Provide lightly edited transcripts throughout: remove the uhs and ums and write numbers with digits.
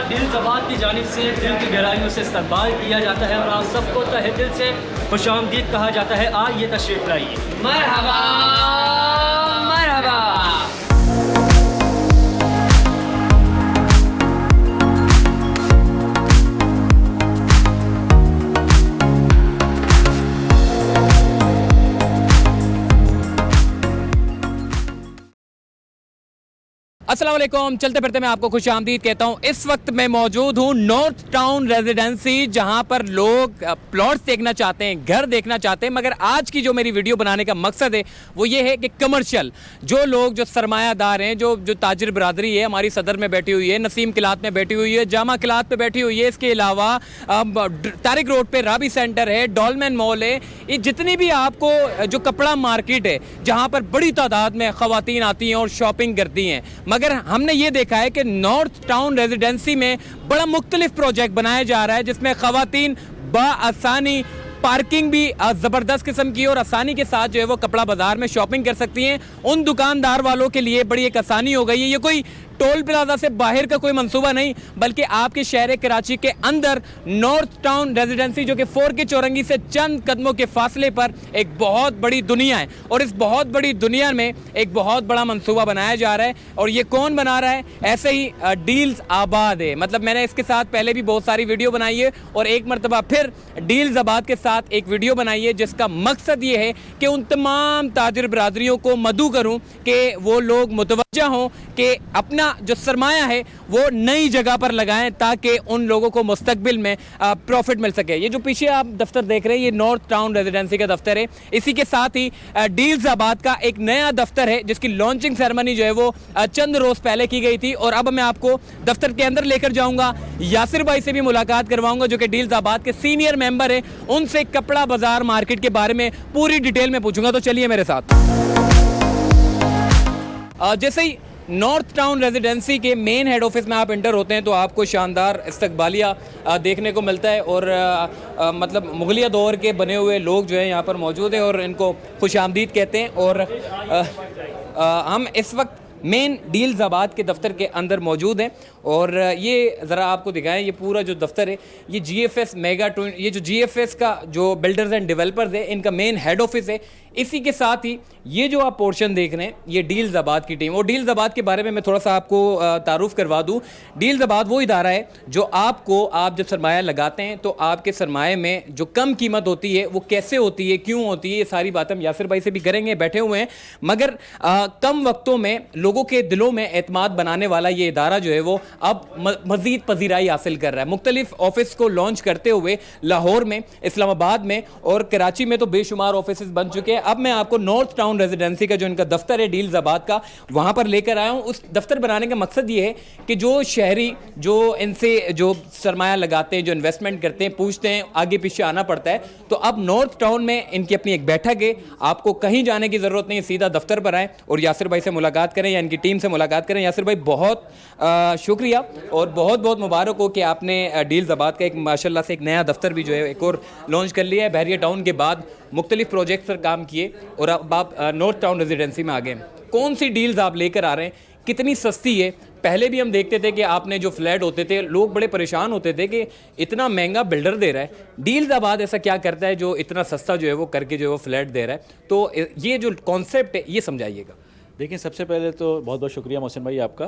दिल ज़बात की जानिब से दिल की गहराइयों से इस्तकबाल किया जाता है और आप सबको तहे दिल से खुशामदीद कहा जाता है। आइए तशरीफ़ लाइए। मरहबा मरहबा। अस्सलाम वालेकुम। चलते फिरते मैं आपको खुश आमदीद कहता हूँ। इस वक्त मैं मौजूद हूँ नॉर्थ टाउन रेजिडेंसी, जहाँ पर लोग प्लॉट्स देखना चाहते हैं, घर देखना चाहते हैं। मगर आज की जो मेरी वीडियो बनाने का मकसद है वो ये है कि कमर्शियल जो लोग, जो सरमायादार हैं, जो ताजिर बरादरी है, हमारी सदर में बैठी हुई है, नसीम किलात में बैठी हुई है, जामा किलात में बैठी हुई है, इसके अलावा तारिक रोड पर राबी सेंटर है, डॉलमेन मॉल है, ये जितनी भी आपको जो कपड़ा मार्केट है जहाँ पर बड़ी तादाद में ख़वातीन आती हैं और शॉपिंग करती हैं। मगर हमने ये देखा है कि नॉर्थ टाउन रेजिडेंसी में बड़ा मुख्तलिफ प्रोजेक्ट बनाया जा रहा है जिसमें ख़वातीन बआसानी पार्किंग भी ज़बरदस्त किस्म की और आसानी के साथ जो है वो कपड़ा बाज़ार में शॉपिंग कर सकती हैं। उन दुकानदार वालों के लिए बड़ी एक आसानी हो गई है। ये कोई टोल प्लाजा से बाहर का कोई मंसूबा नहीं, बल्कि आपके शहर कराची के अंदर नॉर्थ टाउन रेजिडेंसी जो कि 4 की चौरंगी से चंद कदमों के फासले पर एक बहुत बड़ी दुनिया है और इस बहुत बड़ी दुनिया में एक बहुत बड़ा मंसूबा बनाया जा रहा है। और ये कौन बना रहा है? ऐसे ही डील्स आबाद है। मतलब मैंने इसके साथ पहले भी बहुत सारी वीडियो बनाई है और एक मरतबा फिर डील्स आबाद के साथ एक वीडियो बनाई है जिसका मकसद ये है कि उन तमाम ताजिर बरादरियों को मदऊ करूँ कि वो लोग मुतवज्जा हों कि अपना जो सरमाया है वो नई जगह पर लगाएं ताकि उन लोगों को मुस्तकबिल में प्रॉफिट मिल सके। ये जो पीछे आप दफ्तर देख रहे हैं ये नॉर्थ टाउन रेजिडेंसी का दफ्तर है। इसी के साथ ही डील्स आबाद का एक नया दफ्तर है जिसकी लॉन्चिंग सेरेमनी जो है वो चंद रोज़ पहले की गई थी। और अब मैं आपको दफ्तर के अंदर लेकर जाऊंगा, यासिर भाई से भी मुलाकात करवाऊंगा जो कि डील्स आबाद के सीनियर मेंबर हैं। उनसे कपड़ा बाजार मार्केट के बारे में पूरी डिटेल में पूछूंगा। तो चलिए मेरे साथ। जैसे ही नॉर्थ टाउन रेजिडेंसी के मेन हेड ऑफिस में आप इंटर होते हैं तो आपको शानदार इस्तकबालिया देखने को मिलता है और मतलब मुगलिया दौर के बने हुए लोग जो हैं यहाँ पर मौजूद हैं और इनको खुश आमदीद कहते हैं। और हम इस वक्त मेन डील्स आबाद के दफ्तर के अंदर मौजूद हैं और ये ज़रा आपको दिखाएं, ये पूरा जो दफ्तर है ये GFS मेगा ट्विन, ये जो GFS का जो बिल्डर्स एंड डेवलपर्स है इनका मेन हेड ऑफिस है। इसी के साथ ही ये जो आप पोर्शन देख रहे हैं ये डील्स आबाद की टीम। और डील्स आबाद के बारे में मैं थोड़ा सा आपको तारुफ करवा दूं। डील्स आबाद वो इदारा है जो आपको, आप जब सरमाया लगाते हैं तो आपके सरमाए में जो कम कीमत होती है वो कैसे होती है, क्यों होती है, ये सारी बातें हम यासिर भाई से भी करेंगे, बैठे हुए हैं। मगर कम वक्तों में लोगों के दिलों में एतमाद बनाने वाला ये इदारा जो है वो अब मज़ीद पजीराई हासिल कर रहा है। मुख्तलिफ ऑफिस को लॉन्च करते हुए लाहौर में, इस्लामाबाद में और कराची में तो बेशुमार ऑफिस बन चुके हैं। अब मैं आपको नॉर्थ टाउन रेजिडेंसी का जो इनका दफ्तर है डील्स आबाद का, वहां पर लेकर आया हूं। उस दफ्तर बनाने का मकसद ये है कि जो शहरी जो इनसे जो सरमाया लगाते हैं, जो इन्वेस्टमेंट करते हैं, पूछते हैं, आगे पीछे आना पड़ता है। तो अब नॉर्थ टाउन में इनकी अपनी एक बैठक है, आपको कहीं जाने की ज़रूरत नहीं, सीधा दफ्तर पर आएँ और यासिर भाई से मुलाकात करें या इनकी टीम से मुलाकात करें। यासिर भाई बहुत शुक्रिया और बहुत बहुत मुबारक हो कि आपने डील्स आबाद का एक माशाल्लाह से एक नया दफ्तर भी जो है एक और लॉन्च कर लिया है। बहरिया टाउन के बाद मुख्तलिफ प्रोजेक्ट पर काम किए और अब आप नॉर्थ टाउन रेजिडेंसी में आ गए। कौन सी डील्स आप लेकर आ रहे हैं, कितनी सस्ती है? पहले भी हम देखते थे कि आपने जो फ्लैट होते थे लोग बड़े परेशान होते थे कि इतना महंगा बिल्डर दे रहा है, डील्स आबाद ऐसा क्या करता है जो इतना सस्ता जो है वो करके जो है वो फ्लैट दे रहा है? तो ये जो कॉन्सेप्ट है ये समझाइएगा। देखिए, सबसे पहले तो बहुत बहुत शुक्रिया मोहसिन भाई आपका।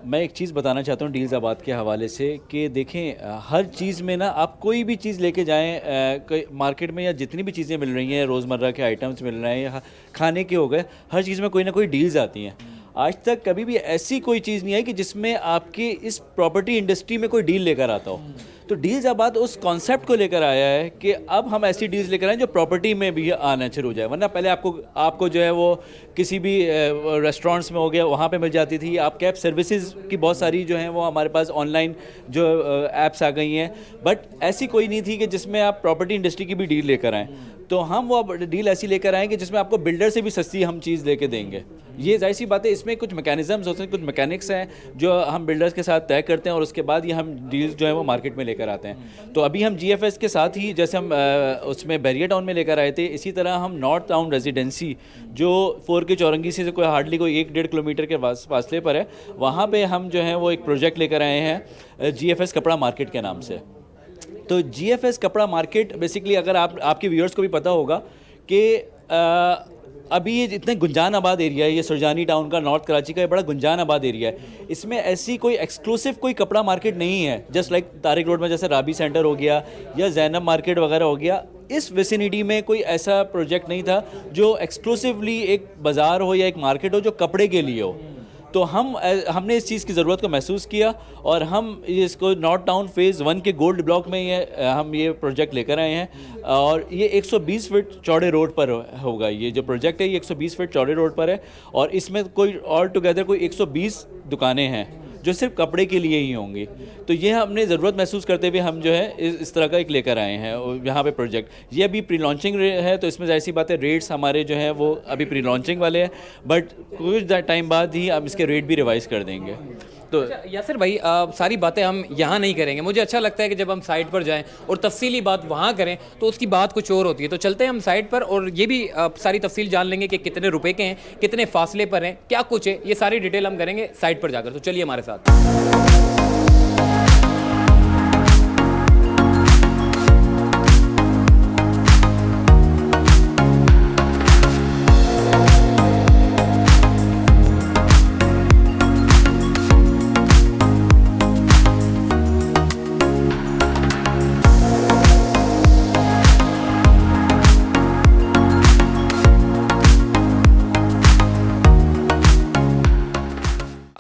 मैं एक चीज़ बताना चाहता हूँ डील्स आबाद के हवाले से कि देखें, हर चीज़ में ना आप कोई भी चीज़ लेके जाएं मार्केट में, या जितनी भी चीज़ें मिल रही हैं, रोज़मर्रा के आइटम्स मिल रहे हैं या खाने के हो गए, हर चीज़ में कोई ना कोई डील्स आती हैं। आज तक कभी भी ऐसी कोई चीज़ नहीं आई कि जिसमें आपके इस प्रॉपर्टी इंडस्ट्री में कोई डील लेकर आता हो। तो डील्स आबाद उस कॉन्सेप्ट को लेकर आया है कि अब हम ऐसी डील्स लेकर आए जो प्रॉपर्टी में भी आना शुरू हो जाए। वरना पहले आपको जो है वो किसी भी रेस्टोरेंट्स में हो गया वहाँ पे मिल जाती थी। आप कैब सर्विसेज की बहुत सारी जो हैं वो हमारे पास ऑनलाइन जो ऐप्स आ गई हैं, बट ऐसी कोई नहीं थी कि जिसमें आप प्रॉपर्टी इंडस्ट्री की भी डील लेकर आएँ। तो हम वो डील ऐसी लेकर आएँ कि जिसमें आपको बिल्डर से भी सस्ती हम चीज़ लेके देंगे। ये जाहिर सी बात है, इसमें कुछ मैकेनिज़म्स होते हैं, कुछ मैकेनिक्स हैं जो हम बिल्डर्स के साथ तय करते हैं और उसके बाद ये हम डील्स जो है वो मार्केट में लेकर आते हैं। तो अभी हम GFS के साथ ही जैसे हम उसमें बैरियर टाउन में लेकर आए थे, इसी तरह हम नॉर्थ टाउन रेजिडेंसी जो 4 के चौरंगी से कोई हार्डली कोई 1-1.5 किलोमीटर के फासले पर है, वहाँ पे हम जो है वो एक प्रोजेक्ट लेकर आए हैं GFS कपड़ा मार्केट के नाम से। तो GFS कपड़ा मार्केट बेसिकली, अगर आपके व्यूअर्स को भी पता होगा कि अभी ये इतने गुंजान आबाद एरिया है, ये सुरजानी टाउन का, नॉर्थ कराची का, ये बड़ा गुंजान आबाद एरिया है। इसमें ऐसी कोई एक्सक्लूसिव कोई कपड़ा मार्केट नहीं है, जस्ट लाइक तारिक रोड में जैसे राबी सेंटर हो गया या जैनब मार्केट वगैरह हो गया। इस विसिनिटी में कोई ऐसा प्रोजेक्ट नहीं था जो एक्सक्लूसिवली एक बाज़ार हो या एक मार्केट हो जो कपड़े के लिए हो। तो हमने इस चीज़ की ज़रूरत को महसूस किया और हम इसको नॉर्थ टाउन फेज़ 1 के गोल्ड ब्लॉक में हम ये प्रोजेक्ट लेकर आए हैं। और ये 120 फीट चौड़े रोड पर होगा। ये जो प्रोजेक्ट है ये 120 फीट चौड़े रोड पर है और इसमें कोई ऑल टुगेदर कोई 120 दुकानें हैं जो सिर्फ कपड़े के लिए ही होंगी। तो ये हमने ज़रूरत महसूस करते हुए हम जो है इस तरह का एक लेकर आए हैं यहाँ पे प्रोजेक्ट। ये अभी प्री लॉन्चिंग है, तो इसमें जाहिर सी बात है रेट्स हमारे जो हैं वो अभी प्री लॉन्चिंग वाले हैं, बट कुछ टाइम बाद ही हम इसके रेट भी रिवाइज़ कर देंगे। तो यासिर भाई, सारी बातें हम यहाँ नहीं करेंगे। मुझे अच्छा लगता है कि जब हम साइट पर जाएं और तफसीली बात वहाँ करें तो उसकी बात कुछ और होती है। तो चलते हैं हम साइट पर और ये भी सारी तफसील जान लेंगे कि कितने रुपए के हैं, कितने फासले पर हैं, क्या कुछ है, ये सारी डिटेल हम करेंगे साइट पर जाकर। तो चलिए हमारे साथ।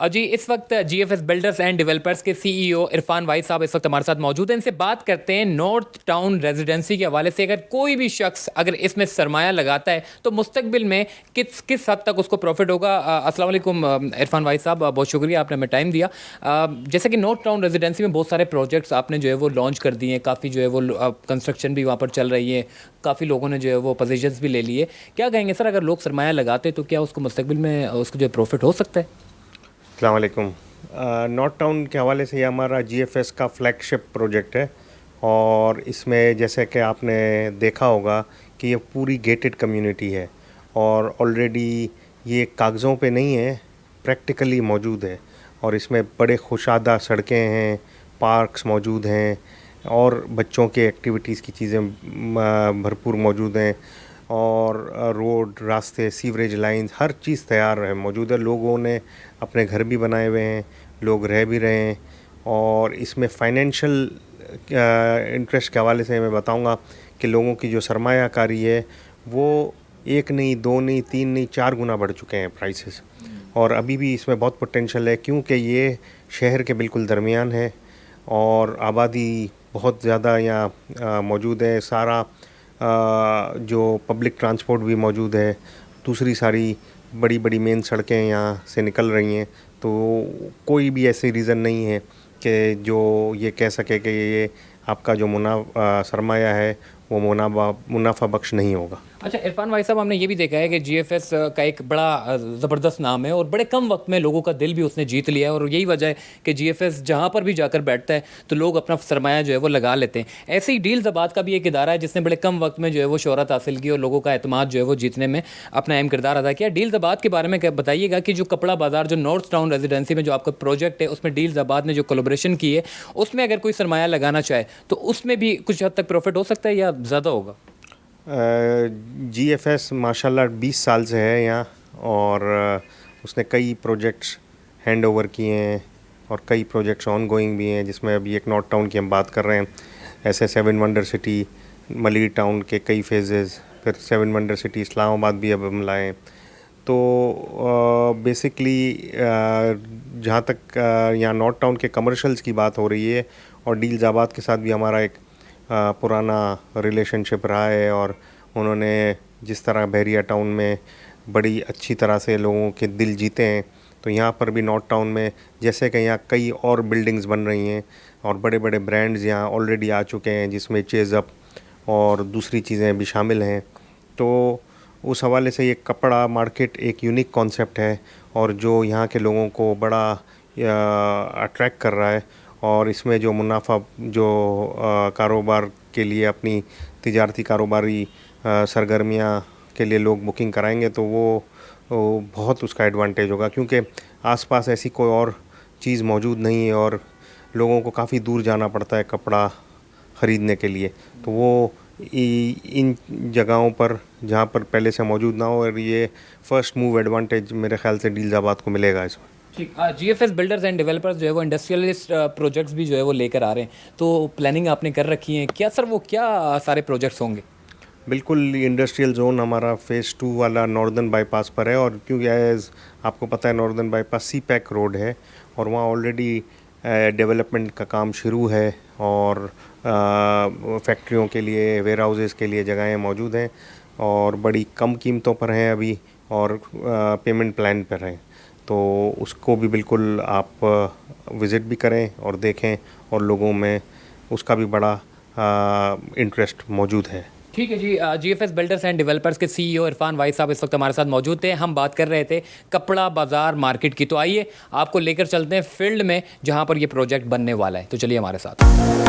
जी, इस वक्त GFS बिल्डर्स एंड डेवलपर्स के CEO इरफान वाइद साहब इस वक्त हमारे साथ मौजूद हैं। इनसे बात करते हैं नॉर्थ टाउन रेजिडेंसी के हवाले से। अगर कोई भी शख्स अगर इसमें सरमाया लगाता है तो मुस्तकबिल में किस हद तक उसको प्रॉफिट होगा। अस्सलाम वालेकुम इरफान वाइद साहब, बहुत शुक्रिया आपने हमें टाइम दिया। जैसे कि नॉर्थ टाउन रेजिडेंसी में बहुत सारे प्रोजेक्ट्स आपने जो है वो लॉन्च कर दिए हैं, काफ़ी जो है वो कंस्ट्रक्शन भी वहाँ पर चल रही है, काफ़ी लोगों ने जो है वो पोजीशंस भी ले लिए। क्या कहेंगे सर, अगर लोग सरमाया लगाते तो क्या उसको मुस्तकबिल में उसको जो है प्रॉफिट हो सकता है? अस्सलाम वालेकुम। नॉर्थ टाउन के हवाले से ये हमारा GFS का फ्लैगशिप प्रोजेक्ट है और इसमें जैसे कि आपने देखा होगा कि ये पूरी गेटेड कम्युनिटी है और ऑलरेडी ये कागज़ों पे नहीं है, प्रैक्टिकली मौजूद है। और इसमें बड़े खुशादा सड़कें हैं, पार्क्स मौजूद हैं और बच्चों के एक्टिविटीज़ की चीज़ें भरपूर मौजूद हैं और रोड, रास्ते, सीवरेज लाइंस, हर चीज़ तैयार है, मौजूद है। लोगों ने अपने घर भी बनाए हुए हैं, लोग रह भी रहे हैं। और इसमें फाइनेंशियल इंटरेस्ट के हवाले से मैं बताऊंगा कि लोगों की जो सरमायाकारी है वो 1 नहीं, 2 नहीं, 3 नहीं, 4 गुना बढ़ चुके हैं प्राइसेस। और अभी भी इसमें बहुत पोटेंशियल है क्योंकि ये शहर के बिल्कुल दरमियान है और आबादी बहुत ज़्यादा यहाँ मौजूद है। सारा जो पब्लिक ट्रांसपोर्ट भी मौजूद है, दूसरी सारी बड़ी बड़ी मेन सड़कें यहाँ से निकल रही हैं। तो कोई भी ऐसी रीज़न नहीं है कि जो ये कह सके कि ये आपका जो सरमाया है वो मुनाफा बख्श नहीं होगा। अच्छा इरफान भाई साहब, हमने ये भी देखा है कि GFS का एक बड़ा ज़बरदस्त नाम है और बड़े कम वक्त में लोगों का दिल भी उसने जीत लिया है और यही वजह है कि GFS जहाँ पर भी जाकर बैठता है तो लोग अपना सरमाया जो है वो लगा लेते हैं। ऐसे ही डील्स आबाद का भी एक इदारा है जिसने बड़े कम वक्त में जो है वो शोहरत हासिल की और लोगों का एतमाद जो है वो जीतने में अपना अहम किरदार अदा किया। डील्स आबाद के बारे में बताइएगा कि जो कपड़ा बाज़ार जो नॉर्थ टाउन रेजिडेंसी में जो आपका प्रोजेक्ट है उसमें डील्स आबाद ने जो कोलैबोरेशन की है उसमें अगर कोई सरमाया लगाना चाहे तो उसमें भी कुछ हद तक प्रॉफिट हो सकता है या ज़्यादा होगा? GFS माशाल्लाह 20 साल से है यहाँ और उसने कई प्रोजेक्ट्स हैंड ओवर किए हैं और कई प्रोजेक्ट्स ऑन गोइंग भी हैं, जिसमें अभी एक नॉर्थ टाउन की हम बात कर रहे हैं। ऐसे 7 वंडर सिटी मलिर टाउन के कई फेजेस, फिर 7 वंडर सिटी इस्लामाबाद भी अब हम लाएँ। तो बेसिकली जहाँ तक यहाँ नॉर्थ टाउन के कमर्शियल्स की बात हो रही है और डील्स आबाद के साथ भी हमारा एक पुराना रिलेशनशिप रहा है और उन्होंने जिस तरह बहरिया टाउन में बड़ी अच्छी तरह से लोगों के दिल जीते हैं, तो यहाँ पर भी नॉर्थ टाउन में जैसे कि यहाँ कई और बिल्डिंग्स बन रही हैं और बड़े बड़े ब्रांड्स यहाँ ऑलरेडी आ चुके हैं जिसमें चेज़अप और दूसरी चीज़ें भी शामिल हैं। तो उस हवाले से ये कपड़ा मार्केट एक यूनिक कॉन्सेप्ट है और जो यहाँ के लोगों को बड़ा अट्रैक्ट कर रहा है और इसमें जो मुनाफा जो कारोबार के लिए अपनी तिजारती कारोबारी सरगर्मियाँ के लिए लोग बुकिंग कराएंगे तो वो वो बहुत उसका एडवांटेज होगा, क्योंकि आसपास ऐसी कोई और चीज़ मौजूद नहीं है और लोगों को काफ़ी दूर जाना पड़ता है कपड़ा ख़रीदने के लिए। तो वो इन जगहों पर जहाँ पर पहले से मौजूद ना हो, और ये फर्स्ट मूव एडवांटेज मेरे ख्याल से डील्स को मिलेगा इसमें। ठीक। GFS बिल्डर्स एंड डेवलपर्स जो है वो इंडस्ट्रियलिस्ट प्रोजेक्ट्स भी जो है वो लेकर आ रहे हैं, तो प्लानिंग आपने कर रखी है क्या सर? वो क्या सारे प्रोजेक्ट्स होंगे? बिल्कुल, इंडस्ट्रियल जोन हमारा फ़ेज़ 2 वाला नॉर्दर्न बाईपास पर है, और क्योंकि एज आपको पता है नॉर्दर्न बाईपास सी पैक रोड है और वहाँ ऑलरेडी डेवलपमेंट का काम शुरू है, और फैक्ट्रियों के लिए, वेयर हाउसेज़ के लिए जगहें मौजूद हैं और बड़ी कम कीमतों पर हैं अभी, और पेमेंट प्लान पर हैं। तो उसको भी बिल्कुल आप विज़िट भी करें और देखें, और लोगों में उसका भी बड़ा इंटरेस्ट मौजूद है। ठीक है जी। GFS बिल्डर्स एंड डेवलपर्स के CEO इरफान वाहिद साहब इस वक्त हमारे साथ मौजूद थे। हम बात कर रहे थे कपड़ा बाज़ार मार्केट की, तो आइए आपको लेकर चलते हैं फील्ड में जहां पर ये प्रोजेक्ट बनने वाला है। तो चलिए हमारे साथ।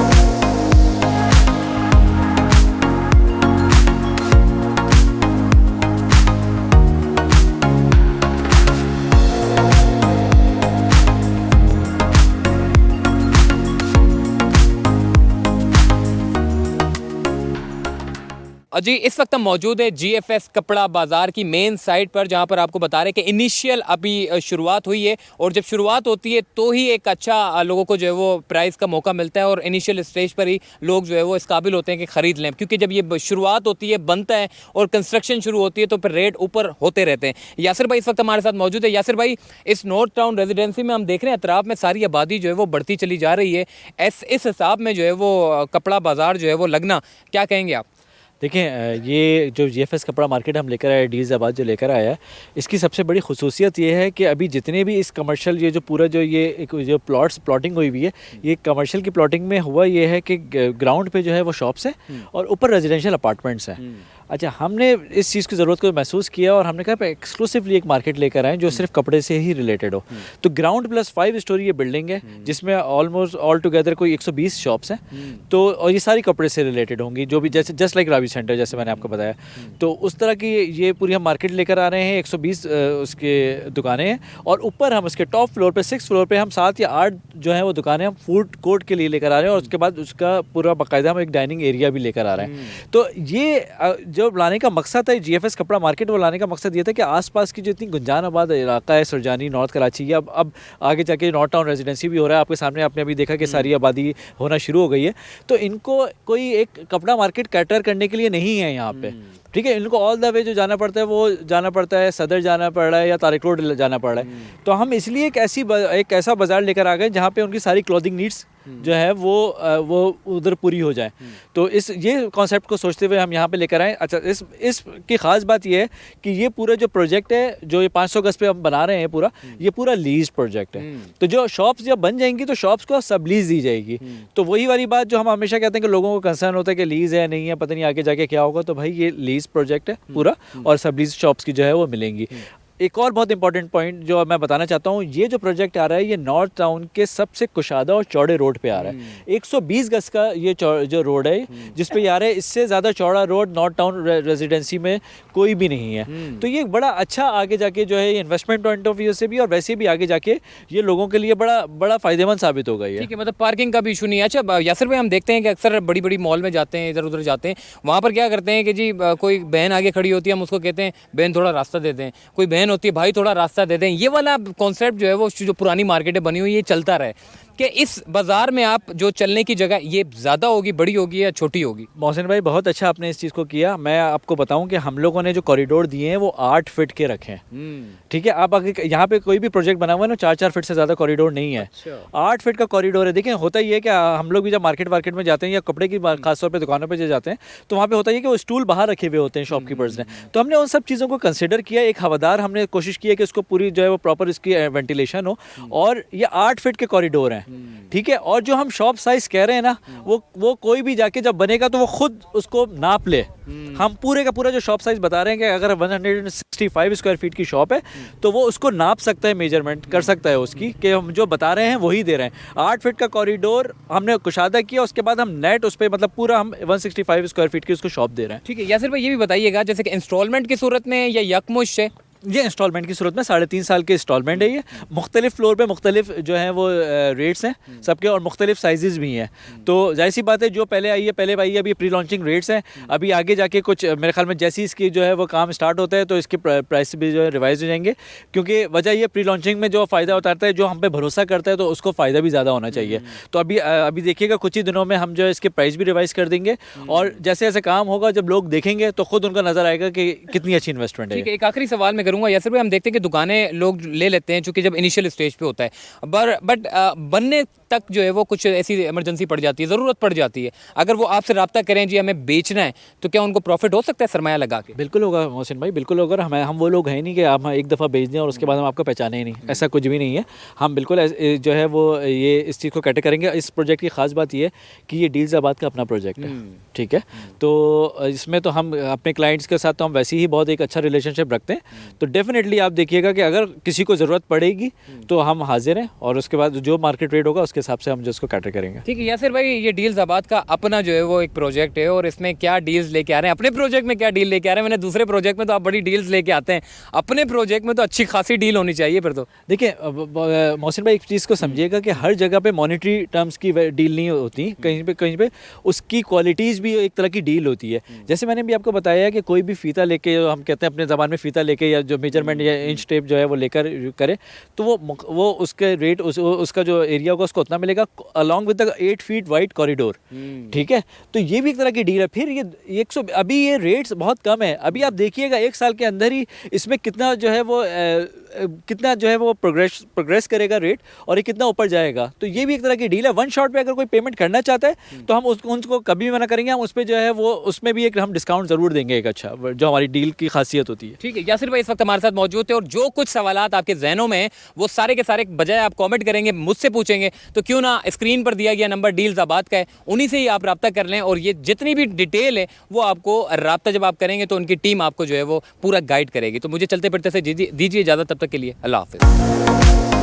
जी इस वक्त हम मौजूद है GFS कपड़ा बाज़ार की मेन साइट पर, जहां पर आपको बता रहे हैं कि इनिशियल अभी शुरुआत हुई है, और जब शुरुआत होती है तो ही एक अच्छा लोगों को जो है वो प्राइस का मौका मिलता है, और इनिशियल स्टेज पर ही लोग जो है वो इस काबिल होते हैं कि ख़रीद लें, क्योंकि जब ये शुरुआत होती है, बनता है और कंस्ट्रक्शन शुरू होती है तो फिर रेट ऊपर होते रहते हैं। यासिर भाई इस वक्त हमारे साथ मौजूद है। यासिर भाई, इस नॉर्थ टाउन रेजिडेंसी में हम देख रहे हैं अतराफ में सारी आबादी जो है वो बढ़ती चली जा रही है, इस हिसाब में जो है वो कपड़ा बाज़ार जो है वो लगना, क्या कहेंगे आप? देखें, ये जो GFS कपड़ा मार्केट हम लेकर आए, डील्स जो लेकर आया है, इसकी सबसे बड़ी खुसूसियत ये है कि अभी जितने भी इस कमर्शियल, ये जो पूरा जो ये एक जो प्लॉटिंग हुई हुई है, ये कमर्शियल की प्लॉटिंग में हुआ ये है कि ग्राउंड पे जो है वो शॉप्स हैं और ऊपर रेजिडेंशियल अपार्टमेंट्स हैं। अच्छा, हमने इस चीज़ की ज़रूरत को महसूस किया और हमने कहा एक्सक्लूसिवली एक मार्केट लेकर आएँ जो सिर्फ कपड़े से ही रिलेटेड हो। तो ग्राउंड प्लस 5 स्टोरी ये बिल्डिंग है, जिसमें ऑलमोस्ट ऑल टुगेदर कोई 120 शॉप्स हैं। तो और ये सारी कपड़े से रिलेटेड होंगी, जो भी जैसे जस्ट लाइक रावी सेंटर जैसे मैंने आपको बताया। तो उस तरह की ये पूरी हम मार्केट लेकर आ रहे हैं। 120 उसके दुकानें हैं, और ऊपर हम उसके टॉप फ्लोर पे 6th फ्लोर पे हम 7 या 8 जो है वो दुकानें हम फूड कोर्ट के लिए लेकर आ रहे हैं, और उसके बाद उसका पूरा बाकायदा हम एक डाइनिंग एरिया भी लेकर आ रहे हैं। तो ये जो लाने का मकसद है GFS कपड़ा मार्केट, वो लाने का मकसद ये था कि आसपास की जितनी गुंजान आबाद इलाका है, सुरजानी, नॉर्थ कराची, या अब आगे जाके नॉर्थ टाउन रेजिडेंसी भी हो रहा है आपके सामने, आपने अभी देखा कि सारी आबादी होना शुरू हो गई है। तो इनको कोई एक कपड़ा मार्केट कैटर करने के लिए नहीं है यहाँ पे, ठीक है। इनको ऑल द वे जो जाना पड़ता है वो जाना पड़ता है, सदर जाना पड़ रहा है या तारिक रोड जाना पड़ रहा है। तो हम इसलिए एक ऐसा बाज़ार लेकर आ गए जहाँ पे उनकी सारी क्लॉथिंग नीड्स जो है वो उधर पूरी हो जाए। तो ये कॉन्सेप्ट को सोचते हुए हम यहाँ पे लेकर आए। अच्छा, इसकी ख़ास बात ये है कि ये पूरा जो प्रोजेक्ट है, जो ये 500 गज पे हम बना रहे हैं पूरा, ये पूरा लीज प्रोजेक्ट है। तो जो शॉप्स जब बन जाएंगी तो शॉप्स को सब लीज दी जाएगी। तो वही वाली बात जो हम हमेशा कहते हैं कि लोगों को कंसर्न होता है कि लीज है नहीं है, पता नहीं आगे जाके क्या होगा। तो भाई ये लीज प्रोजेक्ट है पूरा, और सब लीज शॉप्स की जो है वो मिलेंगी। एक और बहुत इंपॉर्टेंट पॉइंट जो मैं बताना चाहता हूँ, ये जो प्रोजेक्ट आ रहा है ये नॉर्थ टाउन के सबसे कुशादा और चौड़े रोड पे आ रहा है। 120 गज का ये जो रोड है जिस पे आ रहा है, इससे ज़्यादा चौड़ा रोड नॉर्थ टाउन रेजिडेंसी में कोई भी नहीं है। तो ये बड़ा अच्छा आगे जाके जो है इन्वेस्टमेंट पॉइंट ऑफ व्यू से भी और वैसे भी आगे जाके ये लोगों के लिए बड़ा फ़ायदेमंद साबित होगा ये। ठीक है, मतलब पार्किंग का भी इशू नहीं है। अच्छा यासिर भाई, हम देखते हैं कि अक्सर बड़ी बड़ी मॉल में जाते हैं, इधर उधर जाते हैं, वहाँ पर क्या करते हैं कि जी कोई बहन आगे खड़ी होती है, हम उसको कहते हैं बहन थोड़ा रास्ता दे दें, कोई बहन होती है भाई थोड़ा रास्ता दे दें। ये वाला कॉन्सेप्ट जो है वो जो पुरानी मार्केटें बनी हुई, ये चलता रहे कि इस बाज़ार में आप जो चलने की जगह ये ज़्यादा होगी, बड़ी होगी या छोटी होगी? मोहसिन भाई, बहुत अच्छा आपने इस चीज़ को किया। मैं आपको बताऊं कि हम लोगों ने जो कॉरिडोर दिए हैं वो 8 फीट के रखे हैं, ठीक है। आप अगर यहाँ पे कोई भी प्रोजेक्ट बना हुआ है ना, 4-4 फीट से ज़्यादा कॉरिडोर नहीं है। 8 फीट का कॉरिडोर है। देखिए, होता ही है कि हम लोग भी जब मार्केट में जाते हैं या कपड़े की खासतौर पर दुकानों पर जाते हैं, तो वहाँ पर होता है कि वो स्टूल बाहर रखे हुए होते हैं शॉपकीपर्स ने। तो हमने उन सब चीज़ों को कंसिडर किया। एक हवादार हमने कोशिश की है कि उसको पूरी जो है वो प्रॉपर इसकी वेंटिलेशन हो, और ये 8 फीट के कॉरिडोर हैं, ठीक है। और जो हम शॉप साइज कह रहे हैं ना, वो कोई भी जाके जब बनेगा तो वो खुद उसको नाप ले। हम पूरे का पूरा जो शॉप साइज बता रहे हैं कि अगर 165 स्क्वायर फीट की शॉप है तो वो उसको नाप सकता है, मेजरमेंट कर सकता है उसकी, कि हम जो बता रहे हैं वही दे रहे हैं। 8 फीट का कॉरिडोर हमने कुशादा किया, उसके बाद हम नेट उस पर मतलब पूरा हम 165 स्क्वायर फीट की उसको शॉप दे रहे हैं। ठीक है यासिर भाई, ये भी बताइएगा जैसे कि इंस्टॉलमेंट की सूरत में या यकमुश्त है, ये इंस्टॉलमेंट की सूरत में 3.5 साल के इंस्टॉलमेंट है ये। मुख्तलिफ फ्लोर पे मुख्तलिफ जो है वो रेट्स हैं सबके, और मुख्तलिफ साइजेस भी हैं। तो जाहिर सी बात है जो पहले आई है अभी प्री लॉन्चिंग रेट्स हैं। अभी आगे जाके कुछ मेरे ख्याल में जैसी इसकी जो है वो काम स्टार्ट होता है तो इसके प्राइस भी जो है रिवाइज हो जाएंगे, क्योंकि वजह ये प्री लॉन्चिंग में जो फ़ायदा उतारता है, जो हम पे भरोसा करता है, तो उसको फ़ायदा भी ज़्यादा होना चाहिए। तो अभी देखिएगा कुछ ही दिनों में हम जो है इसके प्राइस भी रिवाइज कर देंगे, और जैसे जैसे काम होगा जब लोग देखेंगे तो खुद उनको नज़र आएगा कि कितनी अच्छी इन्वेस्टमेंट है। ठीक है, एक आखिरी सवाल मैं करूंगा यासिर भाई, हम देखते हैं कि दुकानें लोग ले लेते हैं चूंकि जब इनिशियल स्टेज पे होता है, बट बनने तक जो है वो कुछ ऐसी इमरजेंसी पड़ जाती है, ज़रूरत पड़ जाती है, अगर वो आपसे रब्ता करें जी हमें बेचना है, तो क्या उनको प्रॉफिट हो सकता है सरमाया लगा के? बिल्कुल होगा मोहसिन भाई, बिल्कुल होगा। हम वो लोग हैं नहीं कि आप एक दफ़ा बेच दें और उसके बाद हम आपको पहचाने ही नहीं, ऐसा कुछ भी नहीं है। हम बिल्कुल जो है वो ये इस चीज़ को कैटर करेंगे। इस प्रोजेक्ट की ख़ास बात ये है कि ये डील्स आबाद का अपना प्रोजेक्ट है, ठीक है। तो इसमें तो हम अपने क्लाइंट्स के साथ तो हम वैसे ही बहुत एक अच्छा रिलेशनशिप रखते हैं। तो डेफिनेटली आप देखिएगा कि अगर किसी को ज़रूरत पड़ेगी तो हम हाजिर हैं, और उसके बाद जो मार्केट रेट होगा उसके हिसाब से हम जो उसको कैटर करेंगे। ठीक है यासिर भाई, ये डील्स आबाद का अपना जो है वो एक प्रोजेक्ट है, और इसमें क्या डील्स लेके आ रहे हैं, अपने प्रोजेक्ट में क्या डील लेके आ रहे हैं? मैंने दूसरे प्रोजेक्ट में तो आप बड़ी डील्स लेके आते हैं, अपने प्रोजेक्ट में तो अच्छी खासी डील होनी चाहिए फिर तो। देखिए मोहसिन भाई, एक चीज़ को समझिएगा कि हर जगह पे मॉनेटरी टर्म्स की डील नहीं होती, कहीं पे उसकी क्वालिटीज़ भी एक तरह की डील होती है। जैसे मैंने भी आपको बताया कि कोई भी फीता लेके, हम कहते हैं अपने ज़बान में फीता लेके, या जो मेजरमेंट या इंच टेप जो है वो लेकर करे, तो वो उसके रेट उसका जो एरिया होगा उसको उतना मिलेगा, along with the 8 feet wide corridor, ठीक है। तो ये भी एक तरह की डील है। फिर ये 100, अभी ये रेट्स बहुत कम है, अभी आप देखिएगा 1 साल के अंदर ही इसमें कितना जो है वो प्रोग्रेस करेगा रेट, और ये कितना ऊपर जाएगा। तो ये भी एक तरह की डील है। वन शॉट पे अगर कोई पेमेंट करना चाहता है तो हम उनको कभी भी मना करेंगे, हम उस पर जो है वो उसमें भी एक हम डिस्काउंट ज़रूर देंगे, एक अच्छा, जो हमारी डील की खासियत होती है। ठीक है यासिर भाई, इस वक्त हमारे साथ मौजूद थे, और जो कुछ सवालात आपके जहनों में हैं वो सारे के सारे बजाय आप कमेंट करेंगे मुझसे पूछेंगे, तो क्यों ना स्क्रीन पर दिया गया नंबर डील्स आबाद का है, उन्हीं से ही आप रब्ता कर लें, और ये जितनी भी डिटेल है वो आपको रब्ता जब आप करेंगे तो उनकी टीम आपको जो है वो पूरा गाइड करेगी। तो मुझे चलते फिरते से दीजिए इजाज़त, तब तक के लिए अल्लाह हाफिज़।